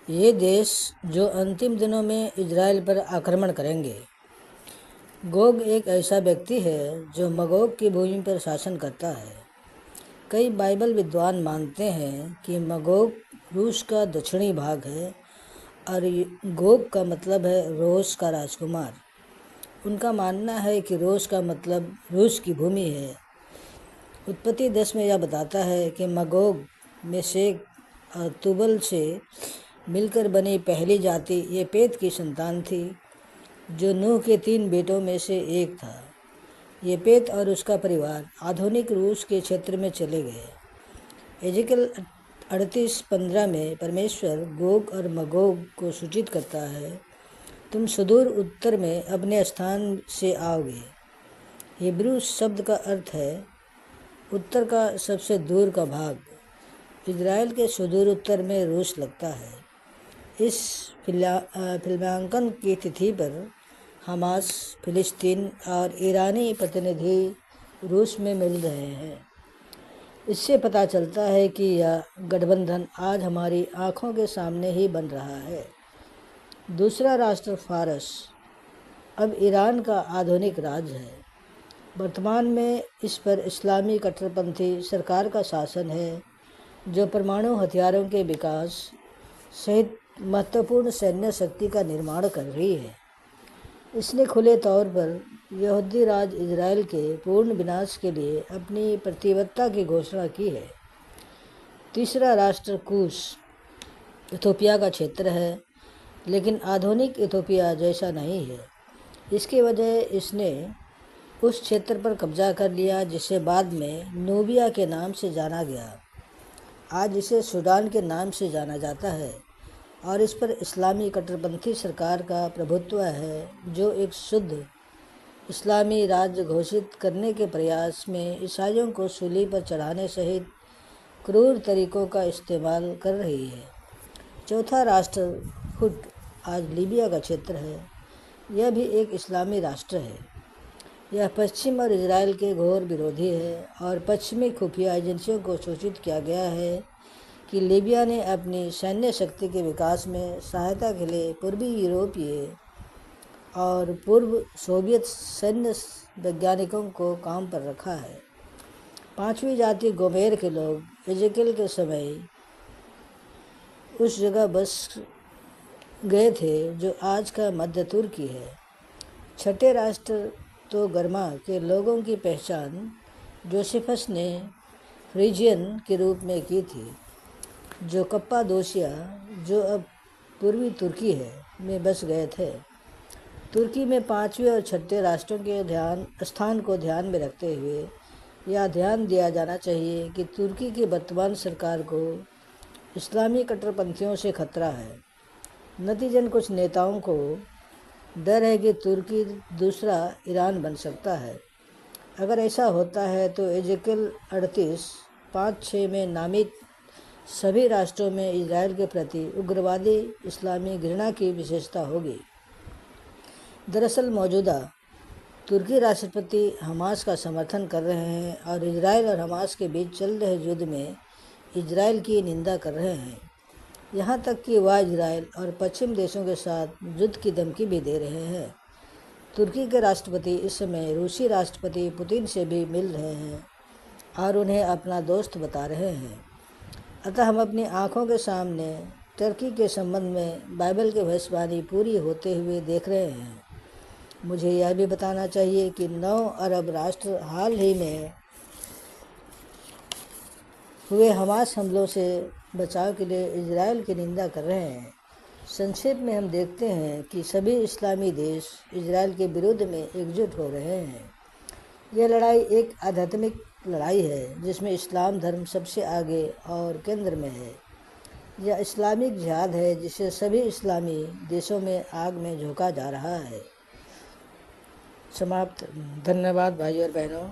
ये देश जो अंतिम दिनों में इजराइल पर आक्रमण करेंगे। गोग एक ऐसा व्यक्ति है जो मगोग की भूमि पर शासन करता है। कई बाइबल विद्वान मानते हैं कि मगोग रूस का दक्षिणी भाग है और गोग का मतलब है रोश का राजकुमार। उनका मानना है कि रोश का मतलब रूस की भूमि है। उत्पत्ति 10 में यह बताता है कि मगोग मेशेक और तुबल से मिलकर बनी पहली जाति येपेत की संतान थी, जो नूह के 3 बेटों में से एक था। येपेत और उसका परिवार आधुनिक रूस के क्षेत्र में चले गए। एजेकियल 38:15 में परमेश्वर गोग और मगोग को सूचित करता है, तुम सुदूर उत्तर में अपने स्थान से आओगे। हिब्रू शब्द का अर्थ है उत्तर का सबसे दूर का भाग। इजराइल के सुदूर उत्तर में रूस लगता है। इस फिल्मांकन की तिथि पर हमास, फिलिस्तीन और ईरानी प्रतिनिधि रूस में मिल रहे हैं। इससे पता चलता है कि यह गठबंधन आज हमारी आँखों के सामने ही बन रहा है। दूसरा राष्ट्र फारस अब ईरान का आधुनिक राज्य है। वर्तमान में इस पर इस्लामी कट्टरपंथी सरकार का शासन है, जो परमाणु हथियारों के विकास सहित महत्वपूर्ण सैन्य शक्ति का निर्माण कर रही है। इसने खुले तौर पर यहूदी राज इजराइल के पूर्ण विनाश के लिए अपनी प्रतिबद्धता की घोषणा की है। तीसरा राष्ट्र कूश इथोपिया का क्षेत्र है, लेकिन आधुनिक इथोपिया जैसा नहीं है। इसकी वजह इसने उस क्षेत्र पर कब्जा कर लिया जिसे बाद में नूबिया के नाम से जाना गया। आज इसे सूडान के नाम से जाना जाता है और इस पर इस्लामी कट्टरपंथी सरकार का प्रभुत्व है, जो एक शुद्ध इस्लामी राज्य घोषित करने के प्रयास में ईसाइयों को सूली पर चढ़ाने सहित क्रूर तरीकों का इस्तेमाल कर रही है। चौथा राष्ट्र हुट आज लीबिया का क्षेत्र है। यह भी एक इस्लामी राष्ट्र है। यह पश्चिम और इजराइल के घोर विरोधी है और पश्चिमी खुफिया एजेंसियों को सूचित किया गया है कि लीबिया ने अपनी सैन्य शक्ति के विकास में सहायता के लिए पूर्वी यूरोपीय और पूर्व सोवियत सैन्य वैज्ञानिकों को काम पर रखा है। पांचवी जाति गोमेर के लोग एजेकियल के समय उस जगह बस गए थे जो आज का मध्य तुर्की है। छठे राष्ट्र तो गर्मा के लोगों की पहचान जोसेफस ने फ्रीजियन के रूप में की थी, जो कप्पादोसिया, जो अब पूर्वी तुर्की है, में बस गए थे। तुर्की में पांचवें और छठे राष्ट्रों के स्थान को ध्यान में रखते हुए यह ध्यान दिया जाना चाहिए कि तुर्की की वर्तमान सरकार को इस्लामी कट्टरपंथियों से खतरा है। नतीजन कुछ नेताओं को डर है कि तुर्की दूसरा ईरान बन सकता है। अगर ऐसा होता है तो एजेकियल 38:5-6 में नामित सभी राष्ट्रों में इजराइल के प्रति उग्रवादी इस्लामी घृणा की विशेषता होगी। दरअसल मौजूदा तुर्की राष्ट्रपति हमास का समर्थन कर रहे हैं और इजराइल और हमास के बीच चल रहे युद्ध में इजराइल की निंदा कर रहे हैं। यहाँ तक कि वह इजराइल और पश्चिम देशों के साथ युद्ध की धमकी भी दे रहे हैं। तुर्की के राष्ट्रपति इस समय रूसी राष्ट्रपति पुतिन से भी मिल रहे हैं और उन्हें अपना दोस्त बता रहे हैं। अतः हम अपनी आँखों के सामने तुर्की के संबंध में बाइबल की भविष्यवाणी पूरी होते हुए देख रहे हैं। मुझे यह भी बताना चाहिए कि 9 अरब राष्ट्र हाल ही में हुए हमास हमलों से बचाव के लिए इजराइल की निंदा कर रहे हैं। संक्षेप में हम देखते हैं कि सभी इस्लामी देश इजराइल के विरुद्ध में एकजुट हो रहे हैं। यह लड़ाई एक आध्यात्मिक लड़ाई है जिसमें इस्लाम धर्म सबसे आगे और केंद्र में है। यह इस्लामिक जिहाद है जिसे सभी इस्लामी देशों में आग में झोंका जा रहा है। समाप्त। धन्यवाद भाई और बहनों।